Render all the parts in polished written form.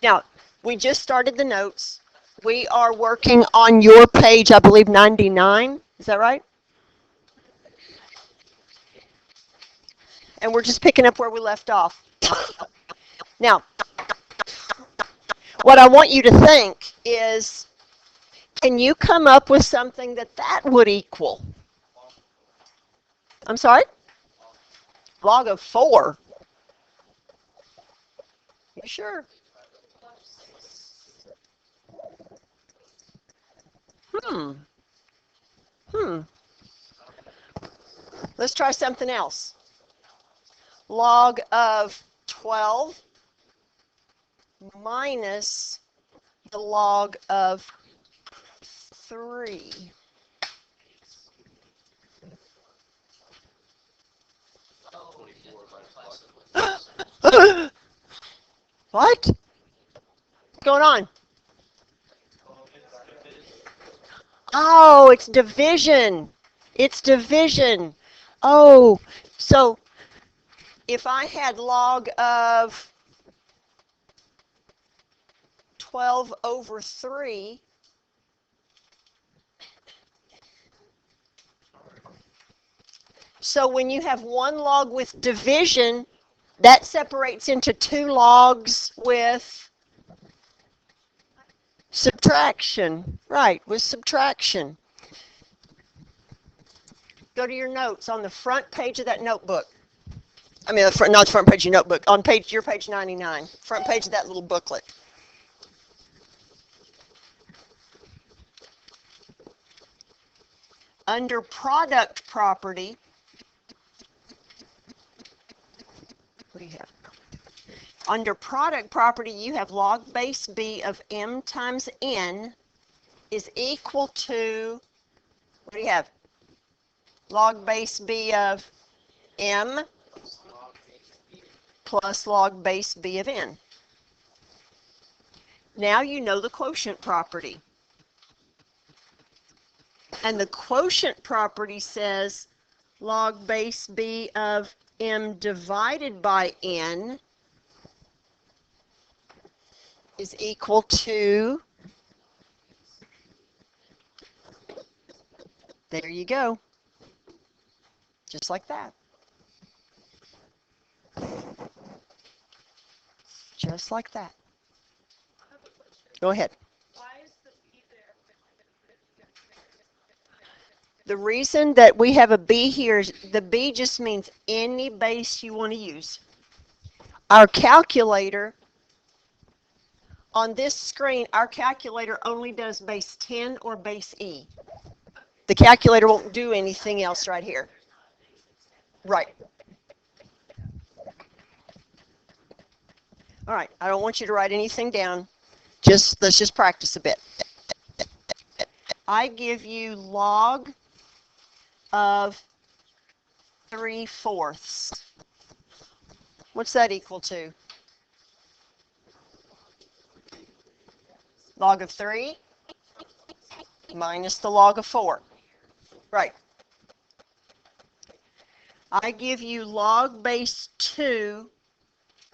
Now, we just started the notes. We are working on your page, I believe 99. Is that right? And we're just picking up where we left off. Now, what I want you to think is, can you come up with something that would equal? I'm sorry? Log of 4. You sure? Hmm. Let's try something else. Log of 12 minus the log of 3. What? What's going on? Oh, it's division. It's division. Oh, so if I had log of 12 over 3, so when you have one log with division, that separates into 2 logs with subtraction. Right, with subtraction. Go to your notes on the front page of that notebook. I mean, not the front page of your notebook, on your page 99, front page of that little booklet. Under product property, what do you have? Under product property, you have log base b of m times n is equal to, what do you have? Log base b of m plus log base b of n. Now you know the quotient property. And the quotient property says log base b of m divided by n is equal to, there you go, just like that. Just like that. Go ahead. The reason that we have a B here is the B just means any base you want to use. Our calculator, on this screen, our calculator only does base 10 or base E. The calculator won't do anything else right here. Right. All right, I don't want you to write anything down. Let's just practice a bit. I give you log of 3/4. What's that equal to? Log of 3 minus the log of 4. Right. I give you log base 2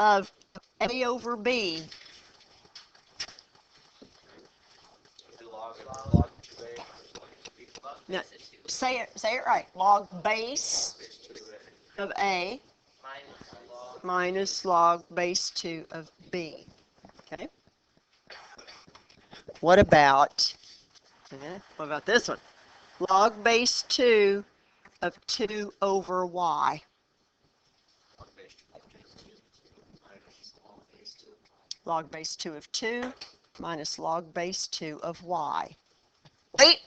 of A over B. No, say it right. Log base of A minus log base 2 of B. Okay. What about this one? Log base 2 of 2 over y. Log base 2 of 2 minus log base 2 of y. Wait.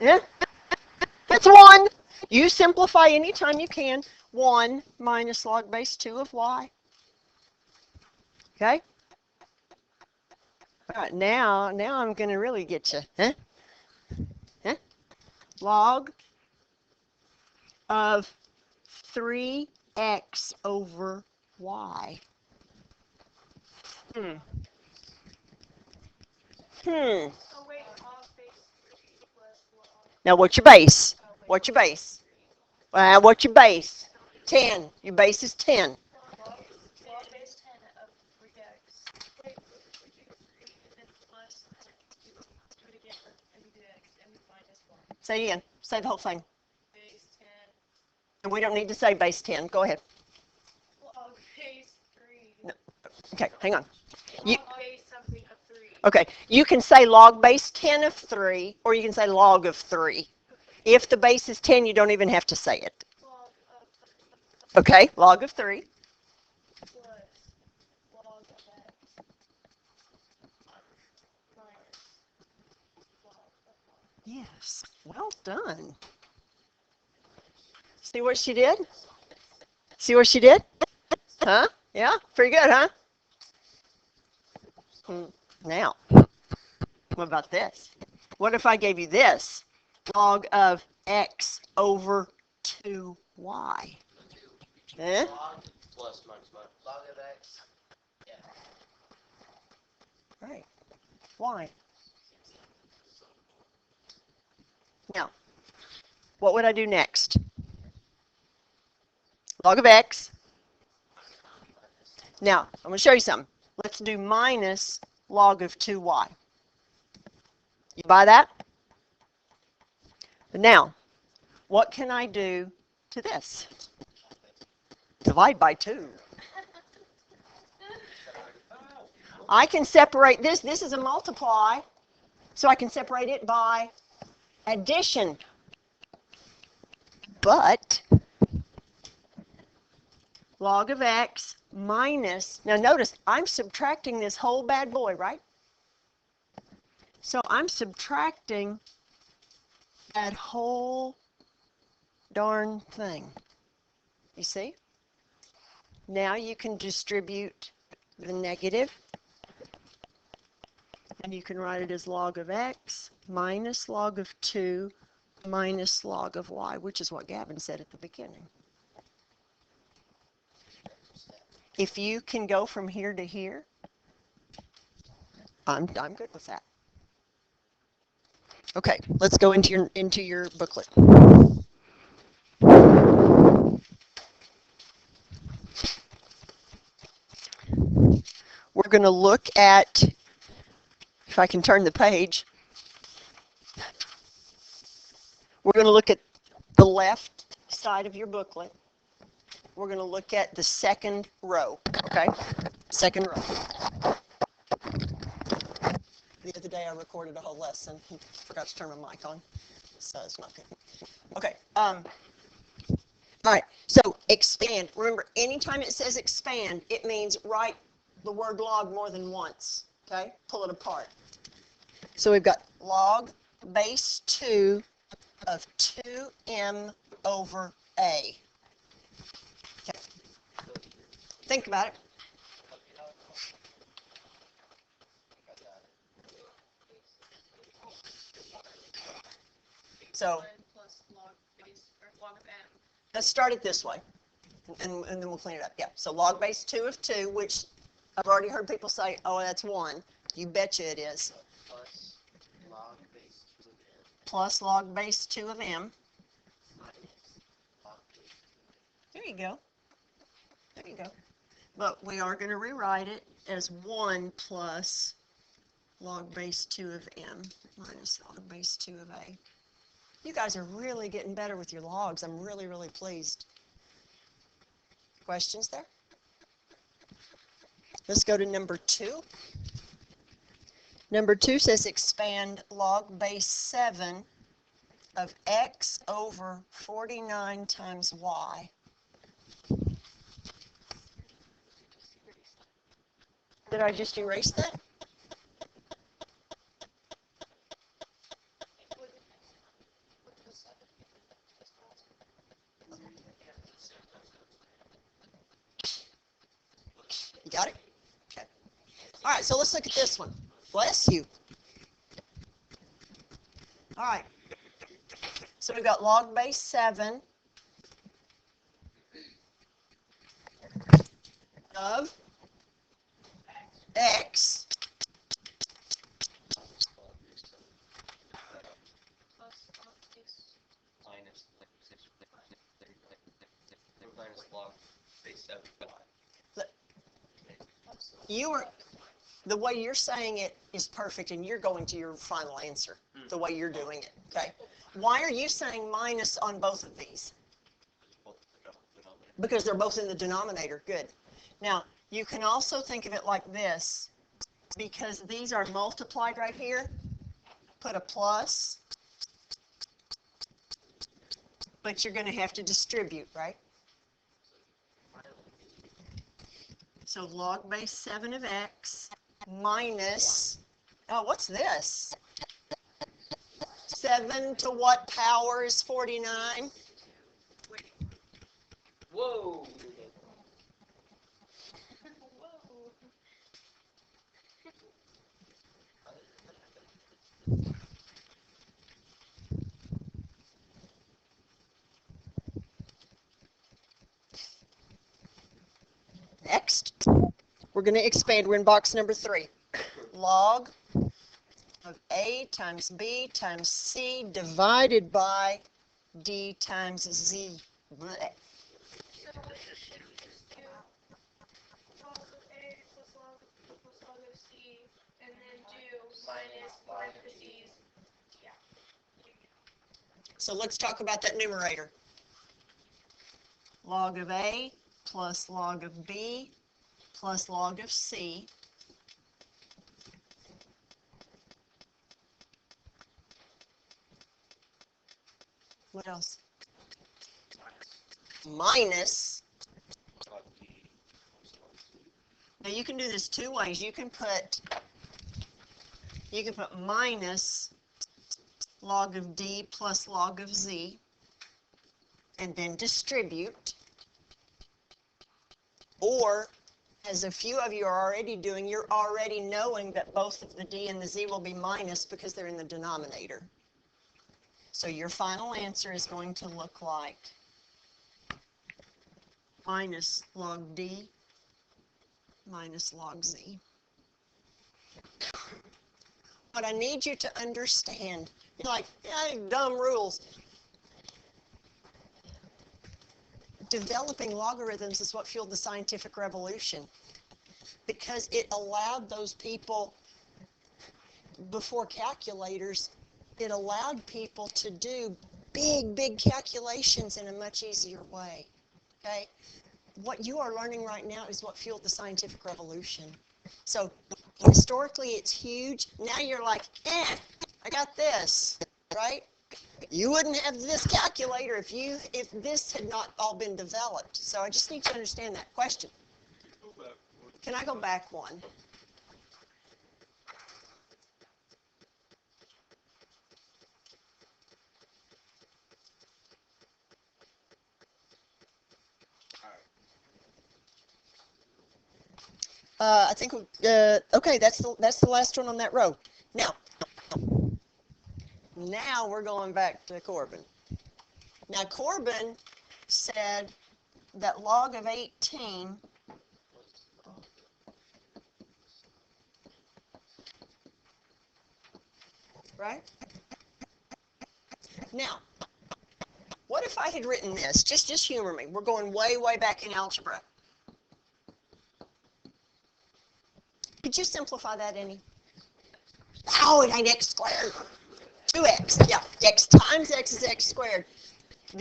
Yeah, that's 1. You simplify anytime you can. 1 minus log base 2 of y. Okay? All right, now I'm going to really get you. Huh? Log of 3x over y. Now, what's your base? What's your base? What's your base? 10. Your base is 10. Say it again. Say the whole thing. And we don't need to say base 10. Go ahead. No. Okay, hang on. You, okay, you can say log base 10 of 3, or you can say log of 3. If the base is 10, you don't even have to say it. Okay, log of 3. Yes, well done. See what she did? See what she did? Huh? Yeah, pretty good, huh? Now, what about this? What if I gave you this? Log of x over 2y. Eh? Plus minus minus. Log of x. Yeah. Right. Why? Now, what would I do next? Log of x. Now, I'm going to show you something. Let's do minus log of 2y. You buy that? Now, what can I do to this? Divide by 2. I can separate this. This is a multiply, so I can separate it by addition. But log of x minus, now notice, I'm subtracting this whole bad boy, right? So I'm subtracting that whole darn thing. You see? Now you can distribute the negative, and you can write it as log of x minus log of 2 minus log of y, which is what Gavin said at the beginning. If you can go from here to here, I'm good with that. Okay, let's go into your booklet. We're going to look at, if I can turn the page, we're going to look at the left side of your booklet. We're going to look at the second row, okay? Second row. The other day I recorded a whole lesson and forgot to turn my mic on, so it's not good. Okay, all right, so expand. Remember, anytime it says expand, it means write the word log more than once, okay? Pull it apart. So we've got log base 2 of 2m over a. Okay. Think about it. So let's start it this way, and then we'll clean it up. Yeah, so log base 2 of 2, which I've already heard people say, oh, that's 1. You betcha it is. Plus log base 2 of m. There you go. There you go. But we are going to rewrite it as 1 plus log base 2 of m minus log base 2 of a. You guys are really getting better with your logs. I'm really, really pleased. Questions there? Let's go to number 2. Number 2 says expand log base 7 of x over 49 times y. Did I just erase that? You got it? Okay. All right, so let's look at this one. Bless you. All right. So we've got log base 7 of x You were, the way you're saying it is perfect, and you're going to your final answer, the way you're doing it, okay? Why are you saying minus on both of these? Because they're both in the denominator. Good. Now, you can also think of it like this. Because these are multiplied right here, put a plus, but you're going to have to distribute, right? So log base 7 of x minus, oh, what's this? 7 to what power is 49? Whoa! Next, we're going to expand. We're in box number 3. Log of a times b times c divided by d times z. Blech. So let's talk about that numerator. Log of a plus log of b plus log of c what else? Minus. Now you can do this 2 ways. You can put minus log of d plus log of z and then distribute. Or, as a few of you are already doing, you're already knowing that both of the d and the z will be minus because they're in the denominator. So your final answer is going to look like minus log d minus log z. What I need you to understand, you're like, yeah, dumb rules. Developing logarithms is what fueled the scientific revolution, because it allowed those people before calculators, it allowed people to do big calculations in a much easier way. Okay? What you are learning right now is what fueled the scientific revolution. So historically it's huge. Now you're like, I got this, right? You wouldn't have this calculator if this had not all been developed. So I just need to understand that question. Can I go back one? I think okay. That's the last one on that row. Now we're going back to Corbin. Now Corbin said that log of 18 right? Now, what if I had written this? Just humor me. We're going way back in algebra. Could you simplify that any? Oh, it ain't x squared. 2x. Yeah, x times x is x squared.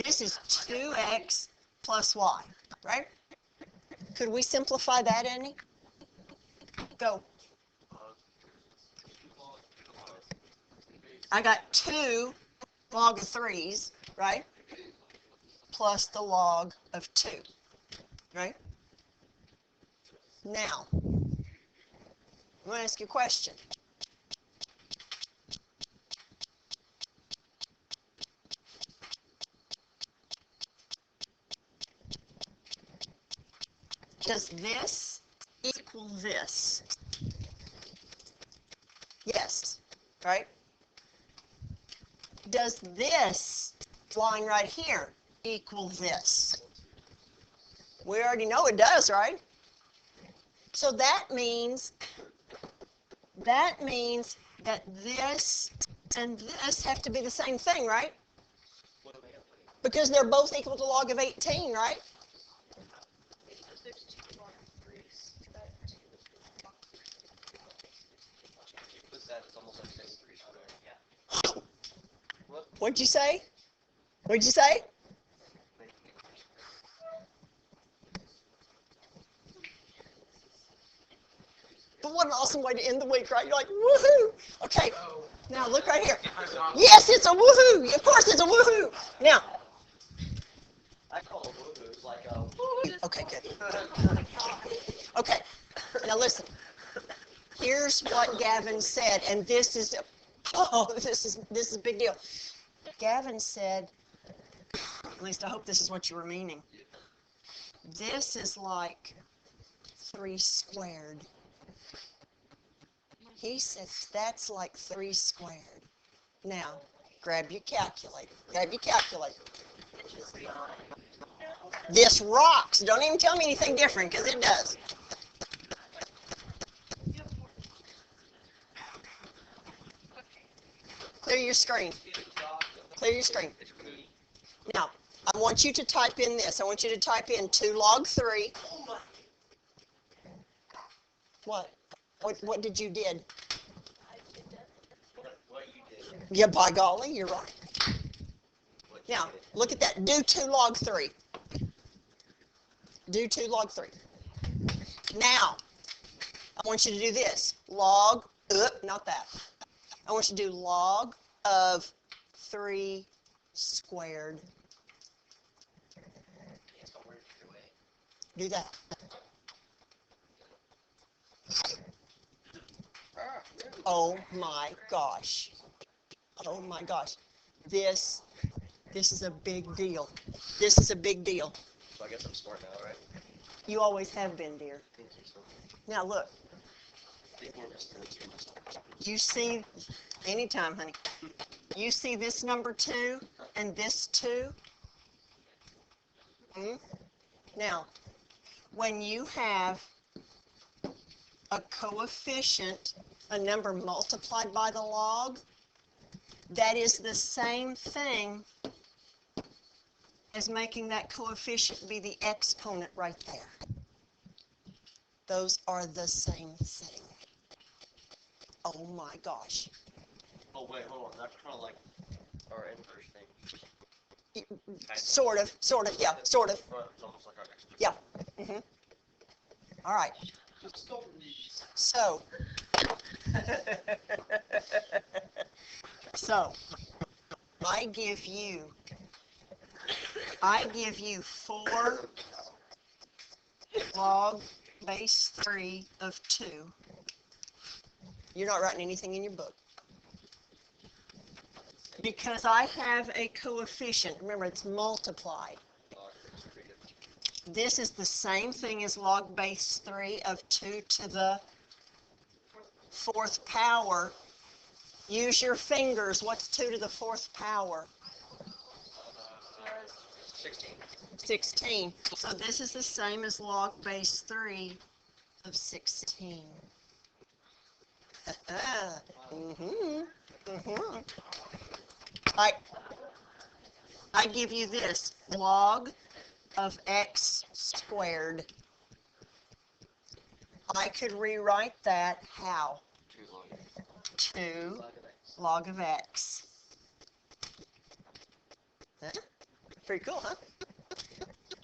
This is 2x plus y, right? Could we simplify that any? Go. I got 2 log of 3's, right? Plus the log of 2, right? Now, I'm going to ask you a question. Does this equal this? Yes, right? Does this line right here equal this? We already know it does, right? So that means that this and this have to be the same thing, right? Because they're both equal to log of 18, right? What'd you say? What'd you say? But what an awesome way to end the week, right? You're like, woohoo! Okay, now look right here. Yes, it's a woohoo! Of course it's a woohoo! Now, I call it woohoo. Like a. okay, good. Okay, now listen. Here's what Gavin said, and this is a big deal. Gavin said, at least I hope this is what you were meaning. This is like 3 squared. He said that's like 3 squared. Now, grab your calculator. Grab your calculator. This rocks. Don't even tell me anything different, because it does. Clear your screen. Clear your screen. Now, I want you to type in this. I want you to type in 2 log 3. What? What did you did? What you did. Yeah, by golly, you're right. Now, look at that. Do 2 log 3. Do 2 log 3. Now, I want you to do this. Log, not that. I want you to do log of 3 squared. Do that. Oh my gosh. Oh my gosh. This is a big deal. This is a big deal. So I guess I'm smart now, right? You always have been, dear. Thank you so much. Now look, you see, anytime, honey. You see this number 2 and this 2? Now, when you have a coefficient, a number multiplied by the log, that is the same thing as making that coefficient be the exponent right there. Those are the same thing. Oh my gosh. Oh, wait, hold on. That's kind of like our inverse thing. Sort of, yeah, sort of. It's almost like our exponent. Yeah. All right. So, I give you 4 log base 3 of 2. You're not writing anything in your book. Because I have a coefficient. Remember, it's multiplied. This is the same thing as log base 3 of 2 to the 4th power. Use your fingers. What's 2 to the 4th power? 16. 16. So this is the same as log base 3 of 16. I give you this, log of x squared. I could rewrite that how? 2 log of x. Huh? Pretty cool, huh?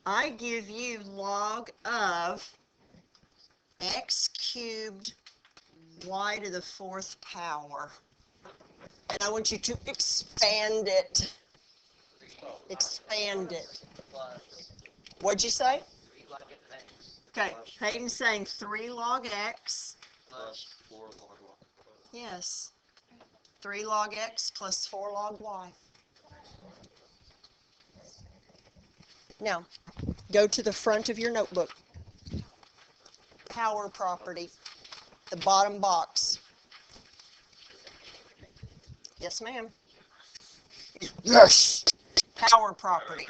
I give you log of x cubed y to the 4th power. And I want you to expand it. Expand it. What'd you say? Okay, Hayden's saying 3 log x. Plus 4 log y. Yes. 3 log x plus 4 log y. Now, go to the front of your notebook. Power property. The bottom box. Yes, ma'am. Yes! Power property.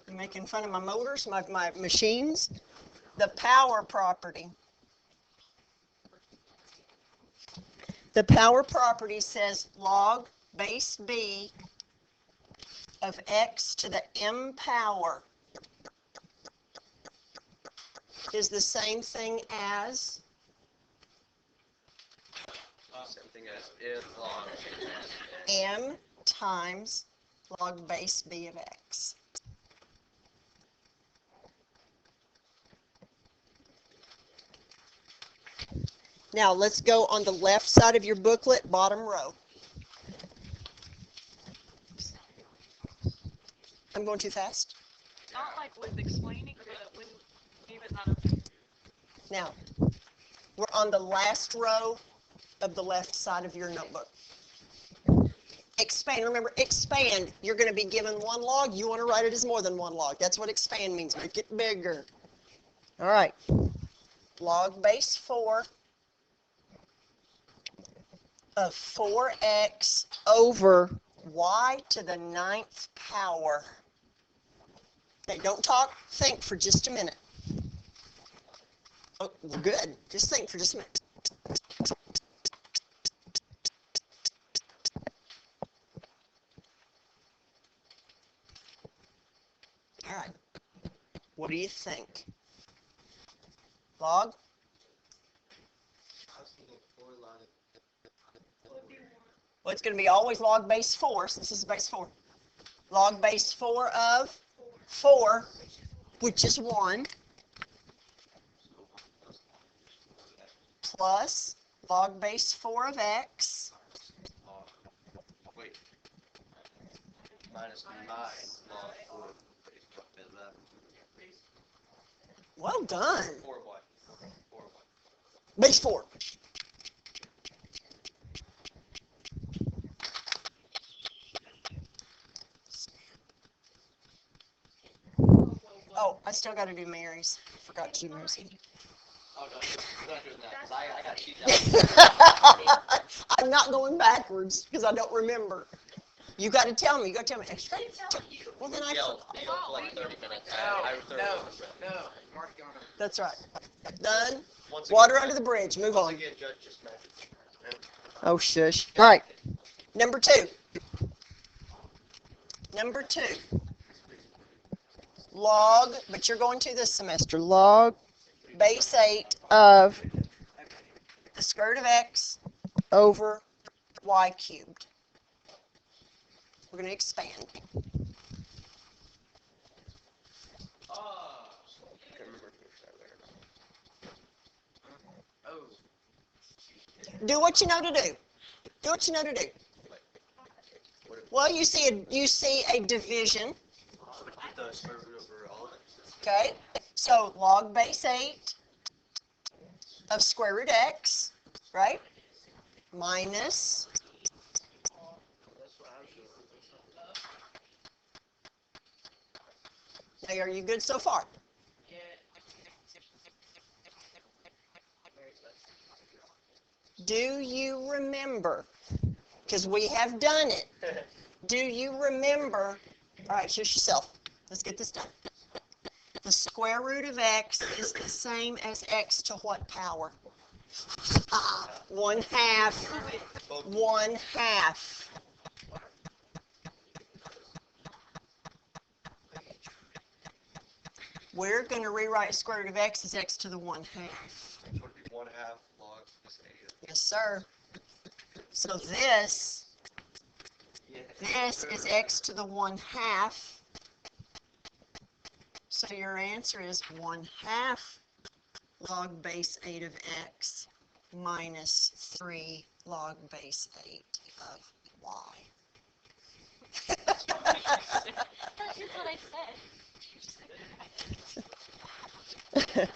You making fun of my motors, my machines? The power property. The power property says log base b of x to the m power is the same thing as Same thing as if log M times log base b of x. Now let's go on the left side of your booklet, bottom row. I'm going too fast? Not like with explaining, but when even not okay. Now, we're on the last row of the left side of your notebook. Expand, remember, expand. You're going to be given one log. You want to write it as more than one log. That's what expand means. Make it bigger. All right. Log base 4 of 4x over y to the 9th power. Okay, don't talk. Think for just a minute. Oh, good. Just think for just a minute. All right. What do you think? Log? Well, it's going to be always log base 4, since this is base 4. Log base 4 of 4, which is 1, plus log base 4 of x. wait, minus 9 log 4 is that Well done. 4 what? 4 what? Base 4. Oh, I still got to do Mary's. Forgot to do Mary's. Oh, no, you're not doing that, 'cause I got cheated out. I'm not going backwards because I don't remember. You got to tell me. You got to tell me. Well, then I Yelled forgot. for like 30 minutes. I No, Mark Garner. That's right. Done. Once again, Water under the bridge. Move once on. again, Judge just measured. Oh, shush. All right. Number 2. Number 2. Log, but you're going to this semester. Log base 8 of the square root of x over y cubed. We're going to expand. Can't remember if it's that way or not. Oh. Do what you know to do. Do what you know to do. Well, you see a division. Put the square root over all of it. Okay. So log base 8 of square root x, right? Minus Hey, are you good so far? Do you remember? Because we have done it. Do you remember? All right, shush yourself. Let's get this done. The square root of x is the same as x to what power? 1/2. 1/2. We're going to rewrite square root of x as x to the 1/2. So it would be 1/2 log plus 8. Yes, sir. So this is x to the 1/2. So your answer is 1/2 log base 8 of x minus 3 log base 8 of y. That's what I said. It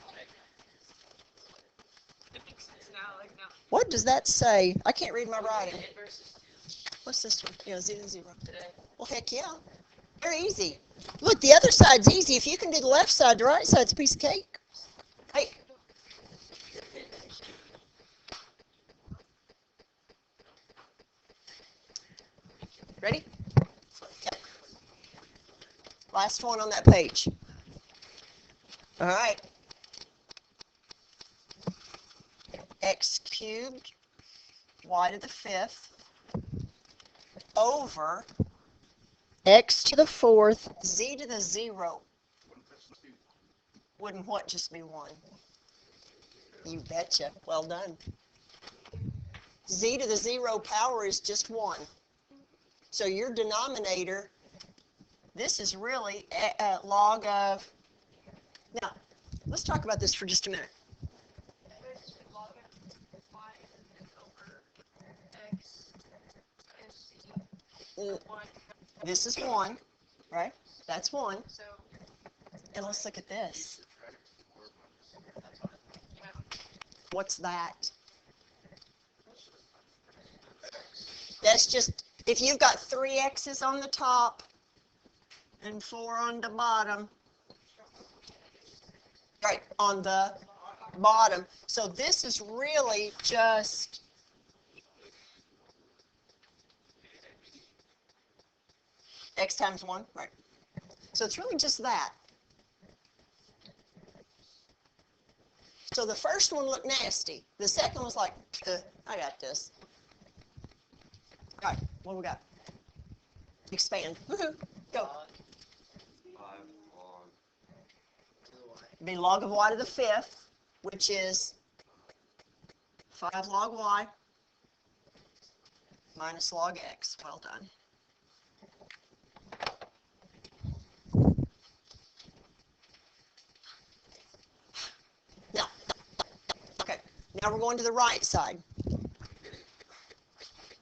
makes sense now, like now. What does that say? I can't read my writing. What's this one? Yeah, 0, 0. Well, heck yeah. Very easy. Look, the other side's easy. If you can do the left side, the right side's a piece of cake. Hey. Ready? Okay. Last one on that page. All right. X cubed, y to the 5th, over x to the 4th, z to the 0. Wouldn't what just be 1? You betcha. Well done. Z to the 0 power is just 1. So your denominator, this is really a log of, now, let's talk about this for just a minute. Log of y over x and c. This is 1, right? That's 1. So, And let's look at this. What's that? That's just, if you've got 3 x's on the top and 4 on the bottom, right, on the bottom. So this is really just x times 1, right? So it's really just that. So the first one looked nasty. The second was like, I got this. All right, what do we got? Expand. Woohoo. Go. Be log of y to the 5th, which is 5 log y minus log x. Well done. Now, okay, now we're going to the right side.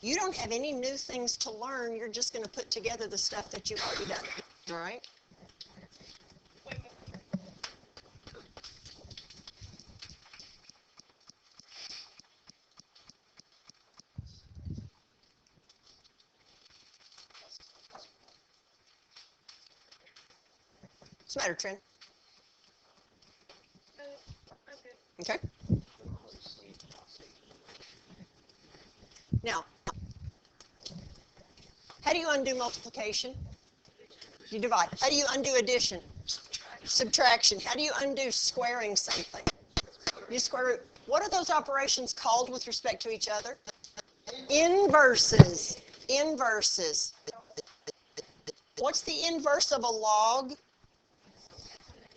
You don't have any new things to learn. You're just going to put together the stuff that you've already done. All right? What's the matter, Trent? Okay. Now, how do you undo multiplication? You divide. How do you undo addition? Subtraction. How do you undo squaring something? You square root. What are those operations called with respect to each other? Inverses. Inverses. What's the inverse of a log?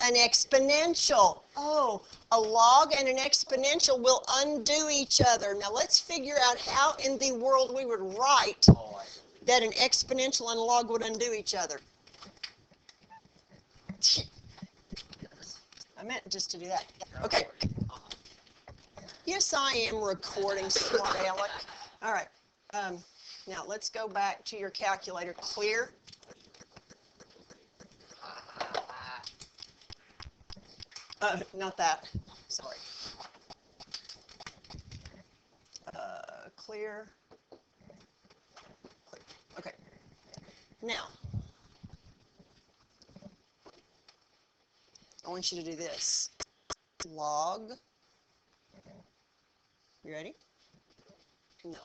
An exponential. Oh, a log and an exponential will undo each other. Now let's figure out how in the world we would write that an exponential and a log would undo each other. I meant just to do that. Okay. Yes, I am recording, smart aleck. All right. Now let's go back to your calculator. Clear. Not that. Sorry. Clear. Okay. Now, I want you to do this. Log. You ready? No.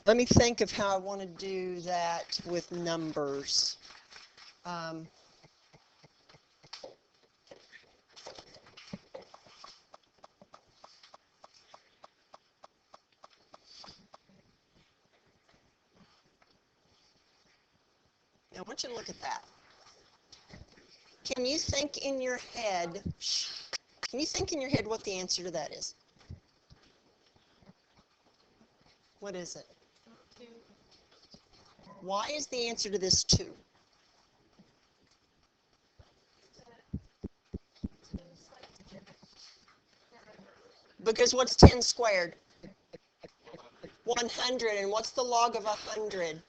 Let me think of how I want to do that with numbers. I want you to look at that. Can you think in your head, what the answer to that is? What is it? 2. Why is the answer to this 2? Because what's 10 squared? 100. And what's the log of 100?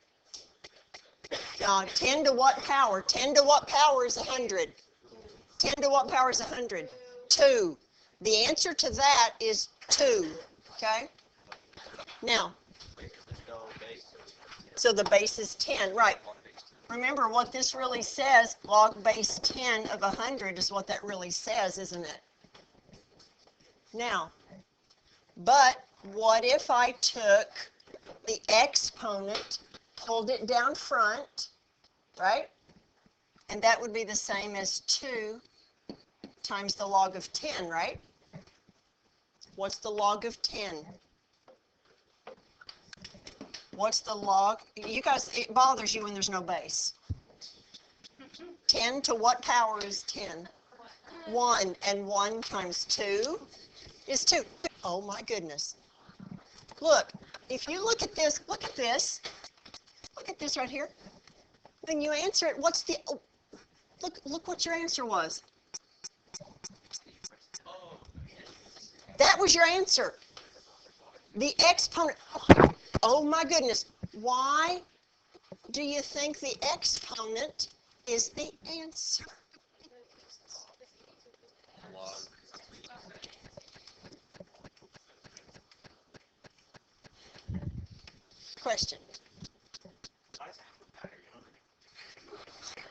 10 to what power? 10 to what power is 100? 10 to what power is 100? 2. The answer to that is 2. Okay? Now, so the base is 10, right? Remember what this really says, log base 10 of 100 is what that really says, isn't it? Now, but what if I took the exponent, pulled it down front, right? And that would be the same as 2 times the log of 10, right? What's the log of 10? What's the log? You guys, it bothers you when there's no base. 10 to what power is 10? 1, and 1 times 2 is 2. Oh my goodness. Look, if you look at this, look at this right here. Then you answer it, what's the, oh, look what your answer was. That was your answer. The exponent, oh my goodness. Why do you think the exponent is the answer? Question.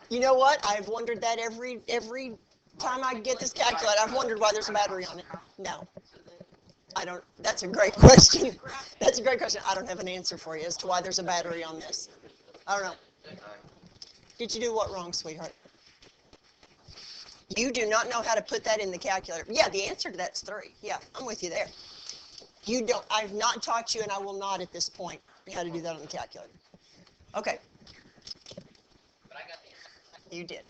You know what? I've wondered that every time I get this calculator. I've wondered why there's a battery on it. No. I don't. That's a great question. That's a great question. I don't have an answer for you as to why there's a battery on this. I don't know. Did you do what wrong, sweetheart? You do not know how to put that in the calculator. Yeah, the answer to that's 3. Yeah, I'm with you there. You don't. I've not taught you, and I will not at this point, how to do that on the calculator. Okay. But I got the answer. You did.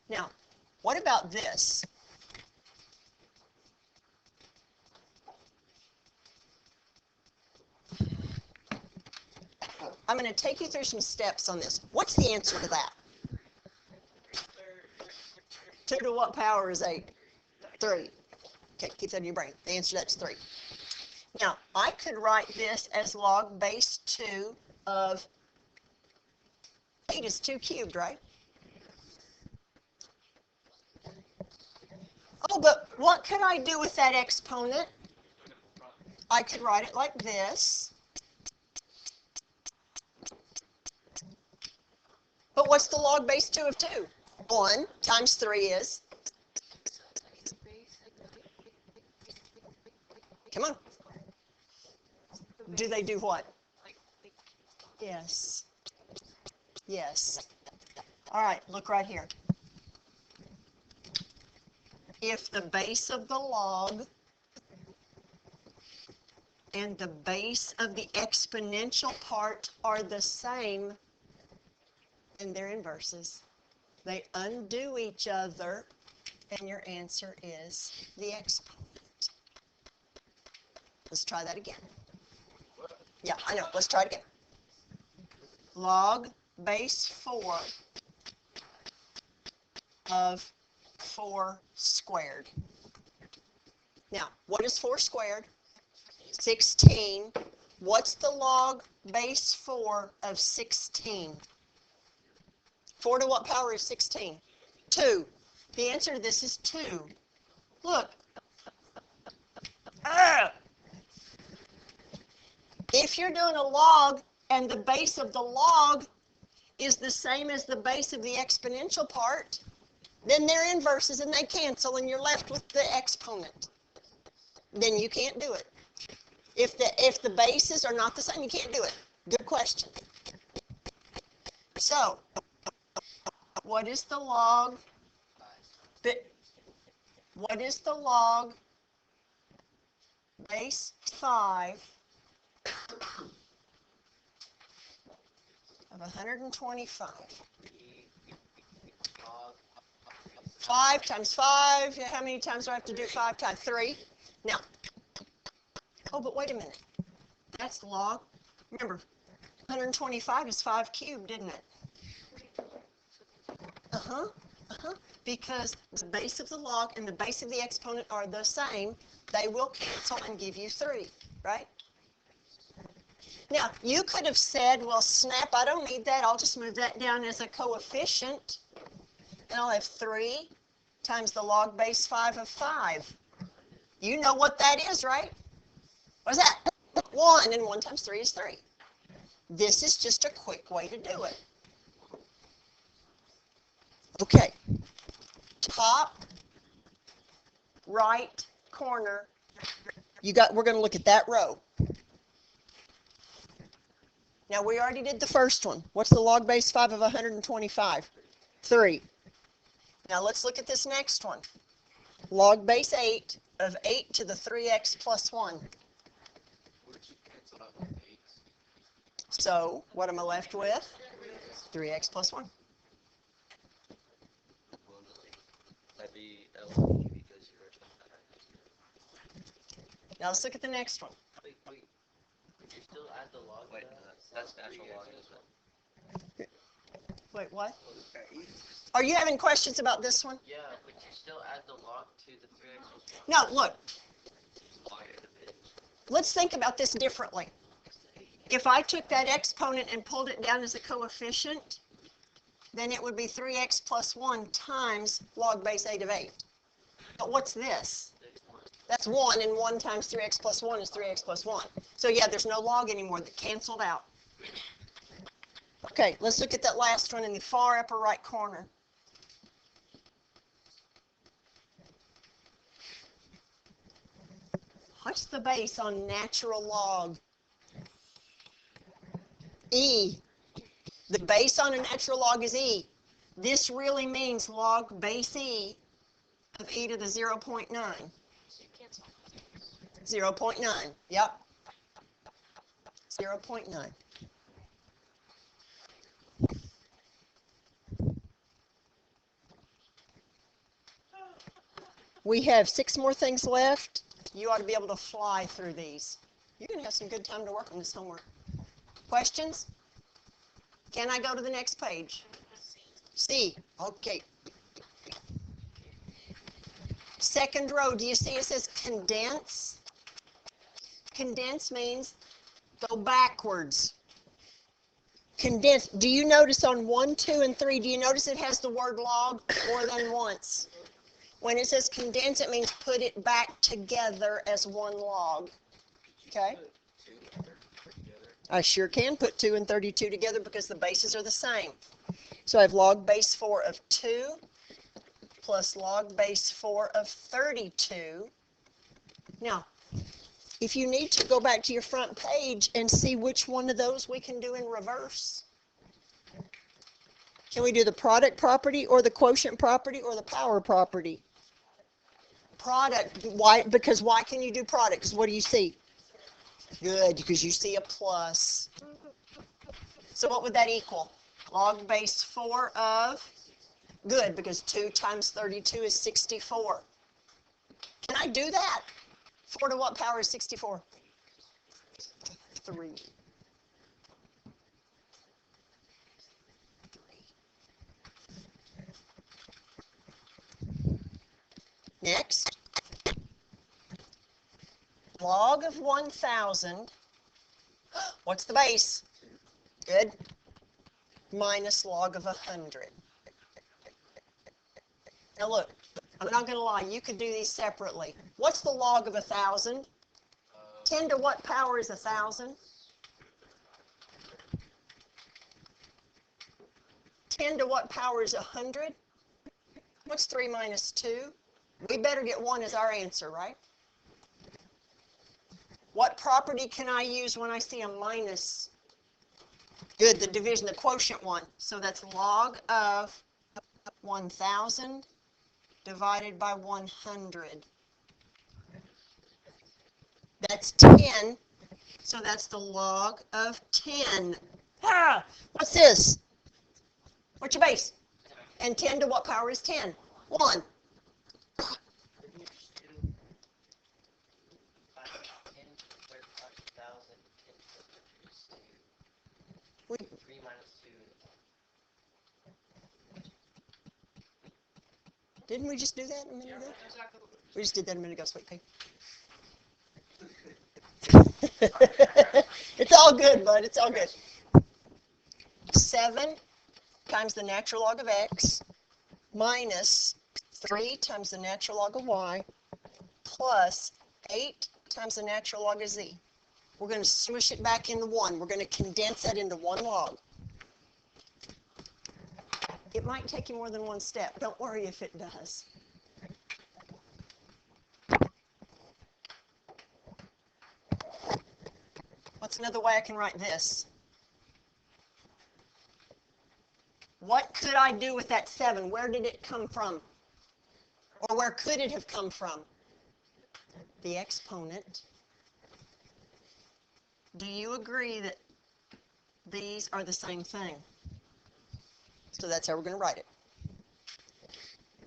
Now, what about this? I'm going to take you through some steps on this. What's the answer to that? 2 to what power is 8? 3. Okay, keep that in your brain. The answer to that's 3. Now, I could write this as log base 2 of 8 is 2 cubed, right? Oh, but what could I do with that exponent? I could write it like this. But what's the log base 2 of 2? 1 times 3 is? Come on. Do they do what? Yes. Yes. All right, look right here. If the base of the log and the base of the exponential part are the same, and they're inverses. They undo each other, and your answer is the exponent. Let's try that again. Yeah, I know. Let's try it again. Log base 4 of 4 squared. Now, what is 4 squared? 16. What's the log base 4 of 16? 4 to what power is 16? 2. The answer to this is 2. Look. If you're doing a log and the base of the log is the same as the base of the exponential part, then they're inverses and they cancel and you're left with the exponent. Then you can't do it. If the bases are not the same, you can't do it. Good question. So, what is the log? What is the log base 5 of 125? 5 times 5, how many times do I have to do 5 times 3? Now, oh, but wait a minute. That's log. Remember, 125 is 5 cubed, isn't it? Because the base of the log and the base of the exponent are the same, they will cancel and give you 3, right? Now, you could have said, well, snap, I don't need that. I'll just move that down as a coefficient. And I'll have 3 times the log base 5 of 5. You know what that is, right? What's that? 1, and 1 times 3 is 3. This is just a quick way to do it. Okay. Top right corner. We're going to look at that row. Now, we already did the first one. What's the log base 5 of 125? 3. Now, let's look at this next one. Log base 8 of 8 to the 3x plus 1. So, what am I left with? 3x plus 1. That'd be because you're Now let's look at the next one. wait, you still add the log. Wait, that's natural log, isn't it? Wait, what? Are you having questions about this one? Yeah, but you still add the log to the 3x plus 1. No, look, Log it to the let's think about this differently. If I took that exponent and pulled it down as a coefficient, then it would be 3x plus 1 times log base 8 of 8. But what's this? That's 1, and 1 times 3x plus 1 is 3x plus 1. So yeah, there's no log anymore. That canceled out. Okay, let's look at that last one in the far upper right corner. What's the base on natural log? E. The base on a natural log is E. This really means log base E of e to the 0.9. 0.9, yep. 0.9. We have 6 more things left. You ought to be able to fly through these. You're going to have some good time to work on this homework. Questions? Can I go to the next page? C. Okay. Second row, do you see it says condense? Condense means go backwards. Condense. Do you notice on 1, 2, and 3, do you notice it has the word log more than once? When it says condense, it means put it back together as one log. Okay? I sure can put 2 and 32 together because the bases are the same. So I have log base 4 of 2 plus log base 4 of 32. Now, if you need to, go back to your front page and see which one of those we can do in reverse. Can we do the product property or the quotient property or the power property? Product. Why? Because why can you do product? Because what do you see? Good, because you see a plus. So what would that equal? Log base 4 of, good, because 2 times 32 is 64. Can I do that? 4 to what power is 64? 3. Next, log of 1,000, what's the base? Good. Minus log of 100. Now look, I'm not going to lie, you could do these separately. What's the log of 1,000? 10 to what power is 1,000? 10 to what power is 100? What's 3 minus 2? We better get 1 as our answer, right? What property can I use when I see a minus? Good, the division, the quotient one. So that's log of 1,000 divided by 100. That's 10. So that's the log of 10. Ah, what's this? What's your base? And 10 to what power is 10? 1. We, 3 minus 2. didn't we just do that a minute ago? We just did that a minute ago, sweet pea. It's all good, bud. It's all good. 7 times the natural log of x minus 3 times the natural log of y plus 8 times the natural log of z. We're going to smush it back into 1. We're going to condense that into one log. It might take you more than one step. Don't worry if it does. What's another way I can write this? What could I do with that 7? Where did it come from? Or where could it have come from? The exponent. Do you agree that these are the same thing? So that's how we're going to write it.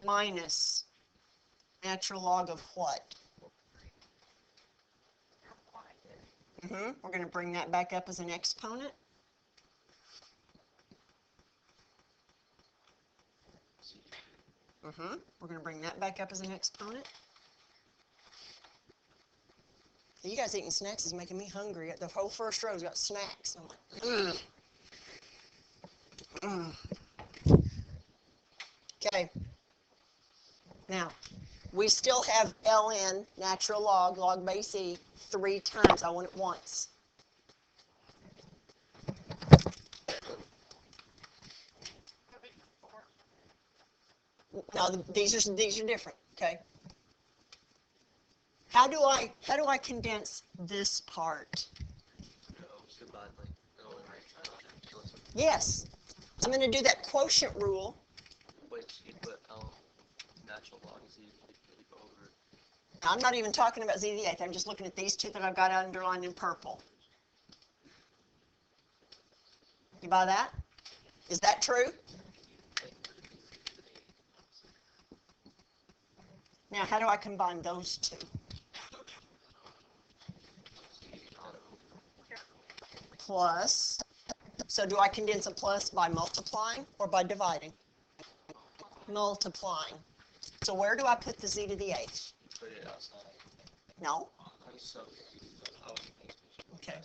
Minus natural log of what? We're going to bring that back up as an exponent. We're going to bring that back up as an exponent. You guys eating snacks is making me hungry. The whole first row's got snacks. I'm like, Okay. Now, we still have ln, natural log, log base e, 3 times. I want it once. Now, these are different, okay? How do I condense this part? Yes. I'm going to do that quotient rule. I'm not even talking about z to the 8th. I'm just looking at these two that I've got underlined in purple. You buy that? Is that true? Now, how do I combine those two? Plus. So do I condense a plus by multiplying or by dividing? Multiplying. So where do I put the z to the 8th? No. Okay.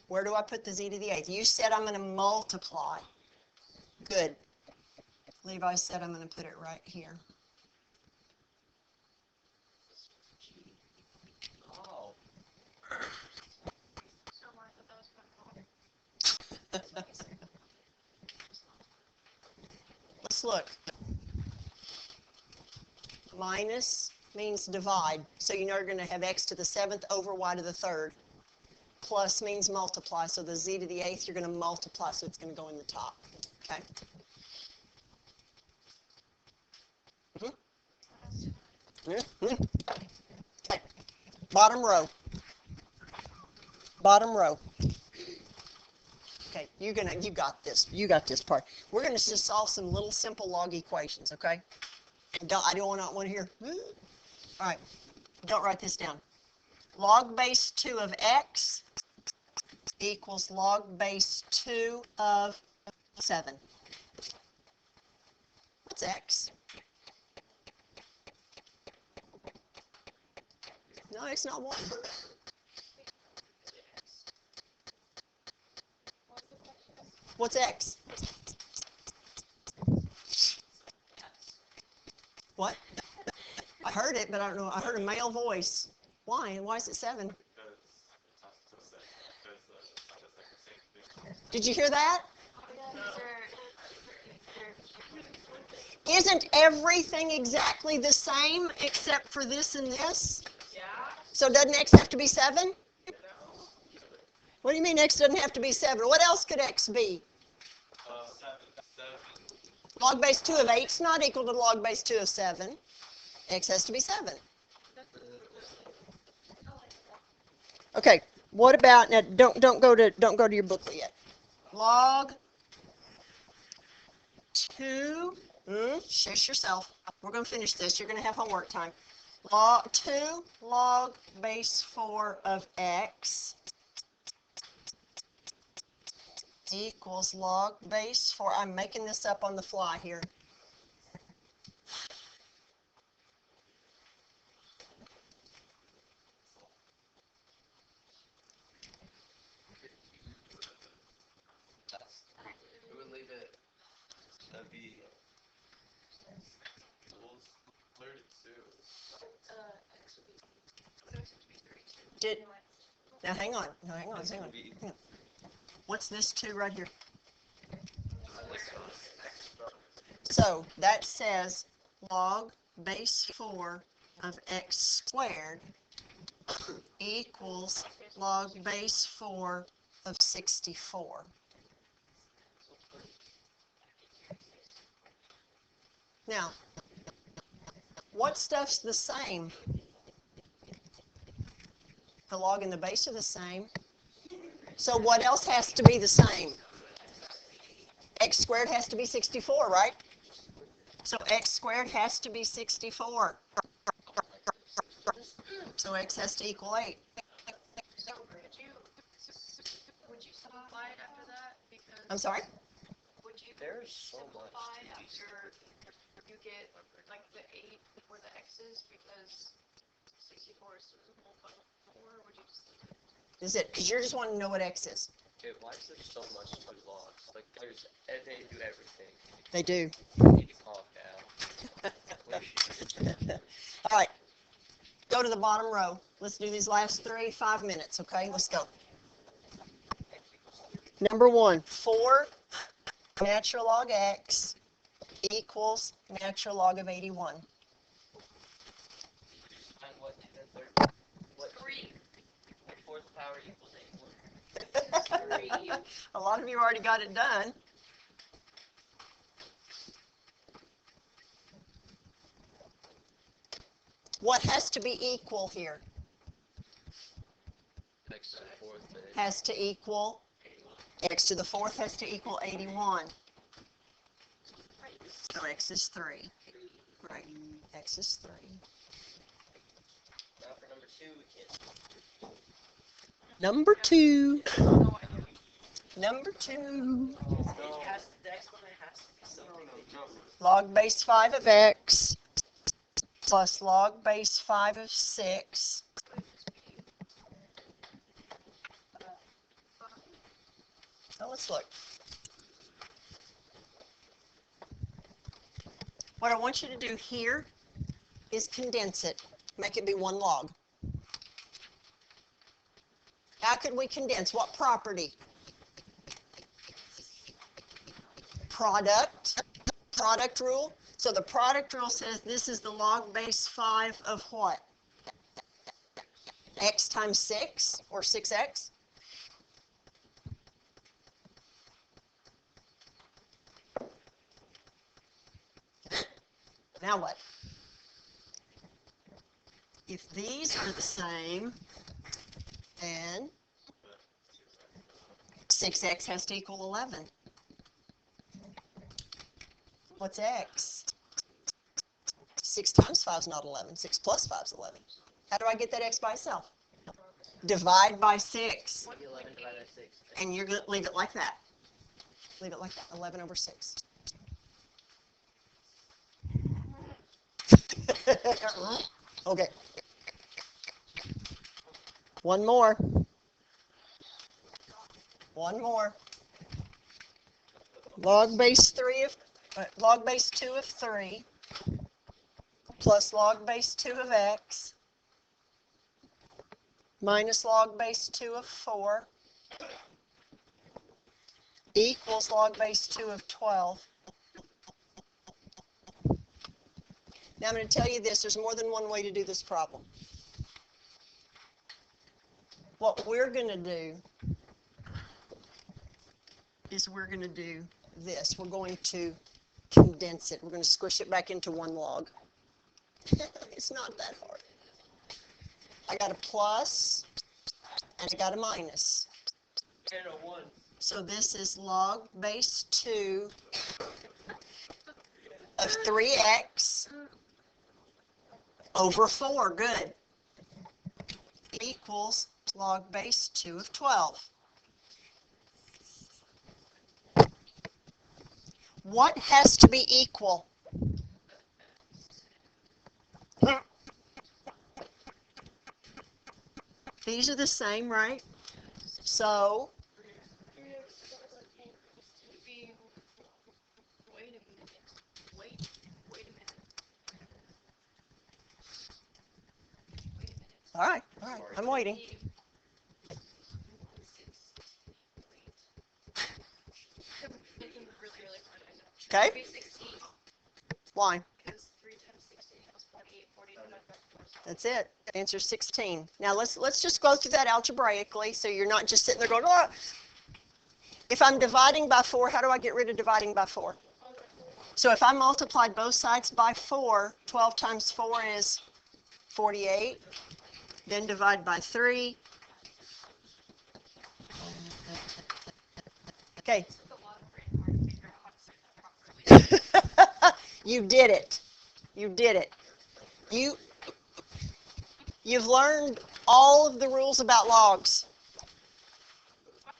Where do I put the z to the 8th? You said I'm going to multiply. Good. Levi said I'm going to put it right here. Let's look. Minus means divide. So you know you're going to have x to the 7th over y to the 3rd. Plus means multiply. So the z to the 8th, you're going to multiply, so it's going to go in the top. Okay? Okay. Bottom row. Bottom row. Okay, you got this. You got this part. We're going to just solve some little simple log equations, okay? I don't want to hear. All right, don't write this down. Log base 2 of x equals log base 2 of 7. What's x? No, it's not 1. What's x? What? I heard it, but I don't know. I heard a male voice. Why? Why is it 7? Did you hear that? Isn't everything exactly the same except for this and this? Yeah. So doesn't x have to be 7? What do you mean x doesn't have to be 7? What else could x be? 7. Log base 2 of 8 is not equal to log base 2 of 7. X has to be 7. Okay, what about, now don't go to your booklet yet. Log 2, shush yourself. We're going to finish this. You're going to have homework time. Log 2 log base 4 of x equals log base 4. I'm making this up on the fly here. We would leave it. That'd be 32. Did now hang on. No, hang on. What's this 2 right here? So that says log base 4 of x squared equals log base 4 of 64. Now, what stuff's the same? The log and the base are the same. So what else has to be the same? X squared has to be 64, right? So x squared has to be 64. So x has to equal 8. So would you simplify it after that? Because I'm sorry? would you There's so much simplify to be after you get like the 8 or the x's because 64 is divisible by 4? Would you just leave it? Is it? Because you're just wanting to know what x is. Okay, why is there so much to logs? Like, they do everything. They do. You need to calm down. All right. Go to the bottom row. Let's do these last 5 minutes, okay? Let's go. Number 1, 4 natural log x equals natural log of 81. Find what 2 and 3? What 3. What fourth power equals 81? A lot of you already got it done. What has to be equal here? X to the fourth base. Has to equal, x to the 4th has to equal 81. So x is 3. Right, x is 3. Now for number 2, we can't. Number 2. No idea. Number 2. It has, the exponent has to be something that you. Log base 5 of x plus log base 5 of 6 So let's look. What I want you to do here is condense it. Make it be 1 log. How could we condense? What property? Product. Product rule. So the product rule says this is the log base 5 of what? X times 6 or 6x? Now what? If these are the same, then 6x has to equal 11. What's x? 6 times 5 is not 11. 6 plus 5 is 11. How do I get that x by itself? Divide by 6. 11 divided by 6. And you're going to leave it like that. Leave it like that. 11 over 6. Okay. One more. One more. Log base 2 of 3 plus log base 2 of x minus log base 2 of 4 equals log base 2 of 12. Now I'm going to tell you this, there's more than one way to do this problem. What we're going to do is we're going to do this. We're going to condense it. We're going to squish it back into 1 log. It's not that hard. I got a plus and I got a minus. And a 1. So this is log base 2 of 3x over 4. Good. Equals log base 2 of 12. What has to be equal? These are the same, right? So, Wait a minute. Wait a minute. all right, I'm waiting. Making really, really fun. Okay, Maybe 16. why? Because 3 times 16 equals 48. 48 divided by 4. That's it. Answer 16. Now let's just go through that algebraically so you're not just sitting there going, oh. If I'm dividing by 4, how do I get rid of dividing by 4? So if I multiplied both sides by 4, 12 times 4 is 48. Then divide by 3. Okay. You did it. You did it. You've learned all of the rules about logs.